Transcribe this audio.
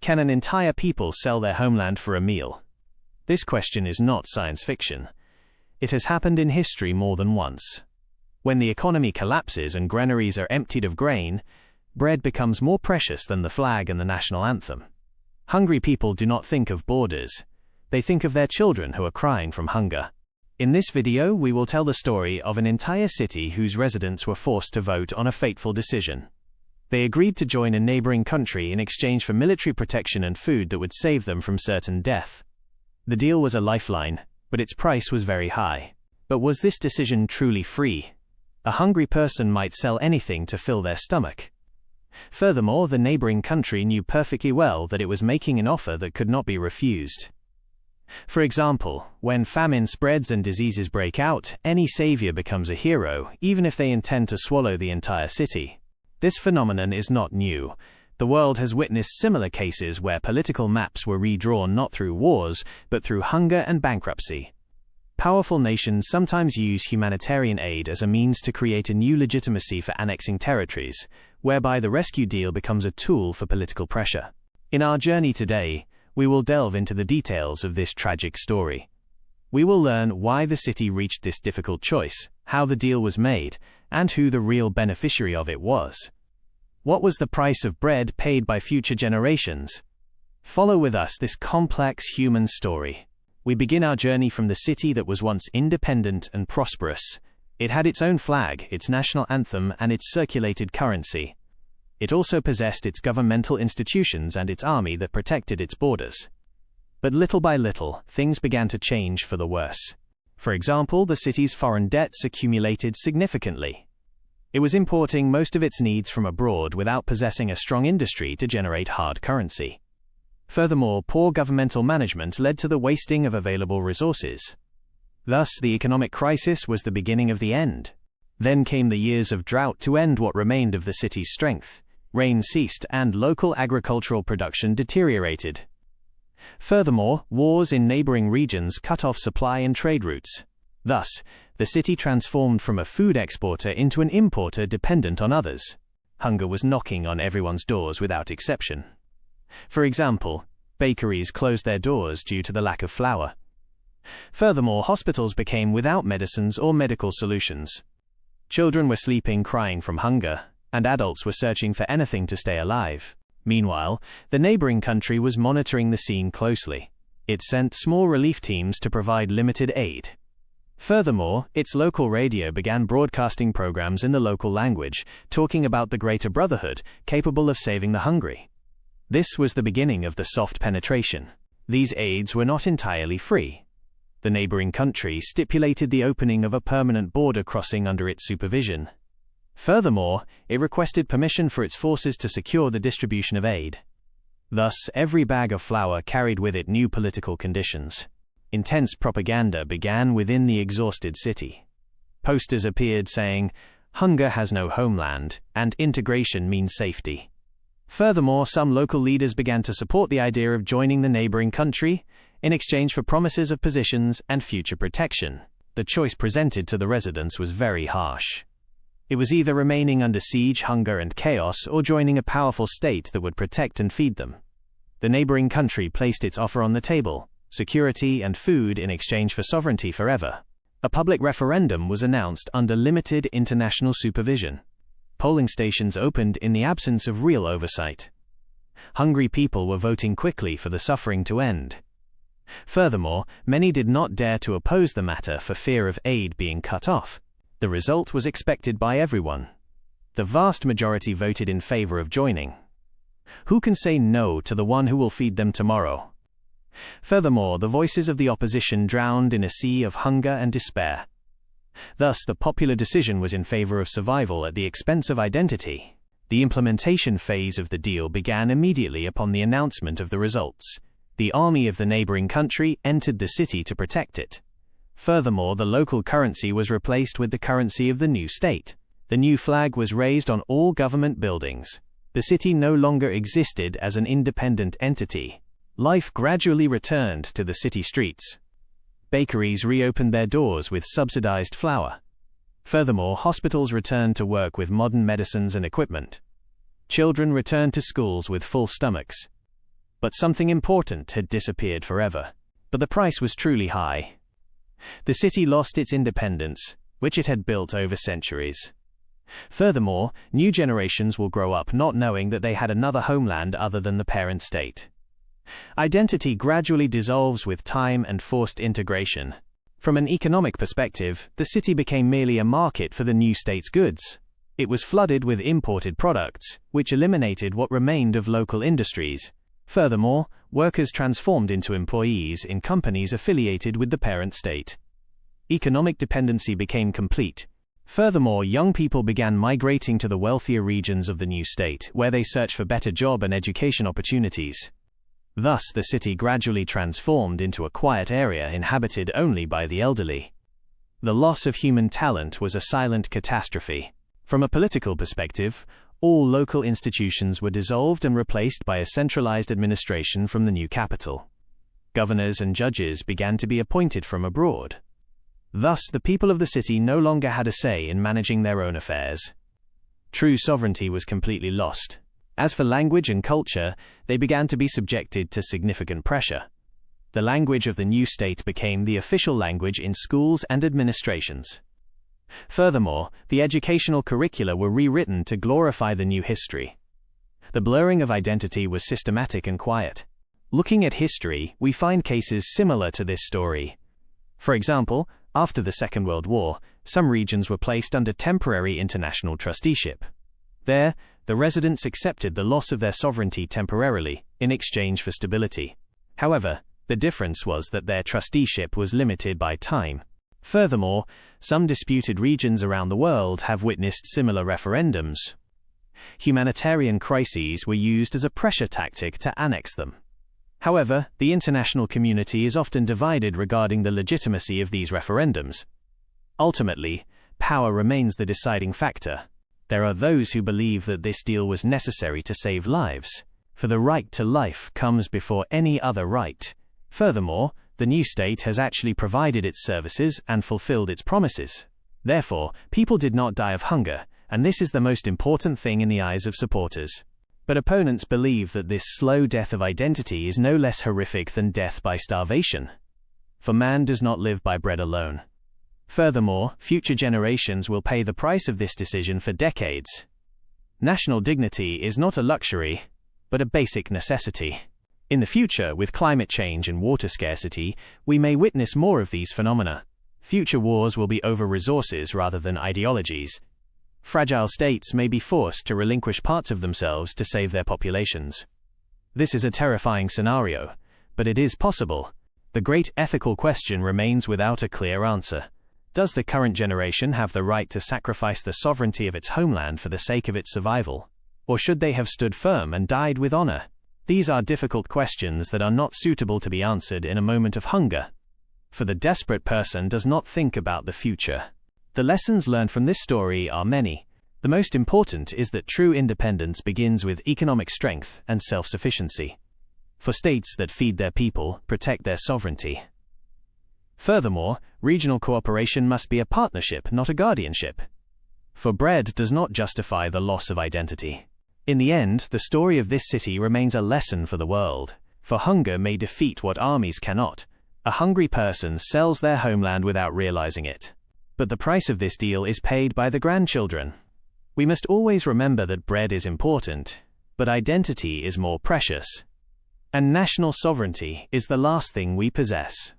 Can an entire people sell their homeland for a meal? This question is not science fiction. It has happened in history more than once. When the economy collapses and granaries are emptied of grain, bread becomes more precious than the flag and the national anthem. Hungry people do not think of borders. They think of their children who are crying from hunger. In this video, we will tell the story of an entire city whose residents were forced to vote on a fateful decision. They agreed to join a neighboring country in exchange for military protection and food that would save them from certain death. The deal was a lifeline, but its price was very high. But was this decision truly free? A hungry person might sell anything to fill their stomach. Furthermore, the neighboring country knew perfectly well that it was making an offer that could not be refused. For example, when famine spreads and diseases break out, any savior becomes a hero, even if they intend to swallow the entire city. This phenomenon is not new. The world has witnessed similar cases where political maps were redrawn not through wars, but through hunger and bankruptcy. Powerful nations sometimes use humanitarian aid as a means to create a new legitimacy for annexing territories, whereby the rescue deal becomes a tool for political pressure. In our journey today, we will delve into the details of this tragic story. We will learn why the city reached this difficult choice, how the deal was made, and who the real beneficiary of it was. What was the price of bread paid by future generations? Follow with us this complex human story. We begin our journey from the city that was once independent and prosperous. It had its own flag, its national anthem, and its circulated currency. It also possessed its governmental institutions and its army that protected its borders. But little by little, things began to change for the worse. For example, the city's foreign debts accumulated significantly. It was importing most of its needs from abroad without possessing a strong industry to generate hard currency. Furthermore, poor governmental management led to the wasting of available resources. Thus, the economic crisis was the beginning of the end. Then came the years of drought to end what remained of the city's strength. Rain ceased and local agricultural production deteriorated. Furthermore, wars in neighboring regions cut off supply and trade routes. Thus, the city transformed from a food exporter into an importer dependent on others. Hunger was knocking on everyone's doors without exception. For example, bakeries closed their doors due to the lack of flour. Furthermore, hospitals became without medicines or medical solutions. Children were sleeping crying from hunger, and adults were searching for anything to stay alive. Meanwhile, the neighboring country was monitoring the scene closely. It sent small relief teams to provide limited aid. Furthermore, its local radio began broadcasting programs in the local language, talking about the greater brotherhood, capable of saving the hungry. This was the beginning of the soft penetration. These aids were not entirely free. The neighboring country stipulated the opening of a permanent border crossing under its supervision. Furthermore, it requested permission for its forces to secure the distribution of aid. Thus, every bag of flour carried with it new political conditions. Intense propaganda began within the exhausted city. Posters appeared saying, "Hunger has no homeland," and "Integration means safety." Furthermore, some local leaders began to support the idea of joining the neighboring country in exchange for promises of positions and future protection. The choice presented to the residents was very harsh. It was either remaining under siege, hunger, and chaos, or joining a powerful state that would protect and feed them. The neighboring country placed its offer on the table: security and food in exchange for sovereignty forever. A public referendum was announced under limited international supervision. Polling stations opened in the absence of real oversight. Hungry people were voting quickly for the suffering to end. Furthermore, many did not dare to oppose the matter for fear of aid being cut off. The result was expected by everyone. The vast majority voted in favor of joining. Who can say no to the one who will feed them tomorrow? Furthermore, the voices of the opposition drowned in a sea of hunger and despair. Thus, the popular decision was in favor of survival at the expense of identity. The implementation phase of the deal began immediately upon the announcement of the results. The army of the neighboring country entered the city to protect it. Furthermore, the local currency was replaced with the currency of the new state. The new flag was raised on all government buildings. The city no longer existed as an independent entity. Life gradually returned to the city streets. Bakeries reopened their doors with subsidized flour. Furthermore, hospitals returned to work with modern medicines and equipment. Children returned to schools with full stomachs. But something important had disappeared forever. But the price was truly high. The city lost its independence, which it had built over centuries. Furthermore, new generations will grow up not knowing that they had another homeland other than the parent state. Identity gradually dissolves with time and forced integration. From an economic perspective, the city became merely a market for the new state's goods. It was flooded with imported products, which eliminated what remained of local industries. Furthermore, workers transformed into employees in companies affiliated with the parent state. Economic dependency became complete. Furthermore, young people began migrating to the wealthier regions of the new state, where they searched for better job and education opportunities. Thus, the city gradually transformed into a quiet area inhabited only by the elderly. The loss of human talent was a silent catastrophe. From a political perspective, all local institutions were dissolved and replaced by a centralized administration from the new capital. Governors and judges began to be appointed from abroad. Thus, the people of the city no longer had a say in managing their own affairs. True sovereignty was completely lost. As for language and culture, they began to be subjected to significant pressure. The language of the new state became the official language in schools and administrations. Furthermore, the educational curricula were rewritten to glorify the new history. The blurring of identity was systematic and quiet. Looking at history, we find cases similar to this story. For example, after the Second World War, some regions were placed under temporary international trusteeship. There, the residents accepted the loss of their sovereignty temporarily, in exchange for stability. However, the difference was that their trusteeship was limited by time. Furthermore, some disputed regions around the world have witnessed similar referendums. Humanitarian crises were used as a pressure tactic to annex them. However, the international community is often divided regarding the legitimacy of these referendums. Ultimately, power remains the deciding factor. There are those who believe that this deal was necessary to save lives, for the right to life comes before any other right. Furthermore, the new state has actually provided its services and fulfilled its promises. Therefore, people did not die of hunger, and this is the most important thing in the eyes of supporters. But opponents believe that this slow death of identity is no less horrific than death by starvation. For man does not live by bread alone. Furthermore, future generations will pay the price of this decision for decades. National dignity is not a luxury, but a basic necessity. In the future, with climate change and water scarcity, we may witness more of these phenomena. Future wars will be over resources rather than ideologies. Fragile states may be forced to relinquish parts of themselves to save their populations. This is a terrifying scenario, but it is possible. The great ethical question remains without a clear answer. Does the current generation have the right to sacrifice the sovereignty of its homeland for the sake of its survival? Or should they have stood firm and died with honor? These are difficult questions that are not suitable to be answered in a moment of hunger. For the desperate person does not think about the future. The lessons learned from this story are many. The most important is that true independence begins with economic strength and self-sufficiency. For states that feed their people, protect their sovereignty. Furthermore, regional cooperation must be a partnership, not a guardianship. For bread does not justify the loss of identity. In the end, the story of this city remains a lesson for the world, for hunger may defeat what armies cannot. A hungry person sells their homeland without realizing it. But the price of this deal is paid by the grandchildren. We must always remember that bread is important, but identity is more precious. And national sovereignty is the last thing we possess.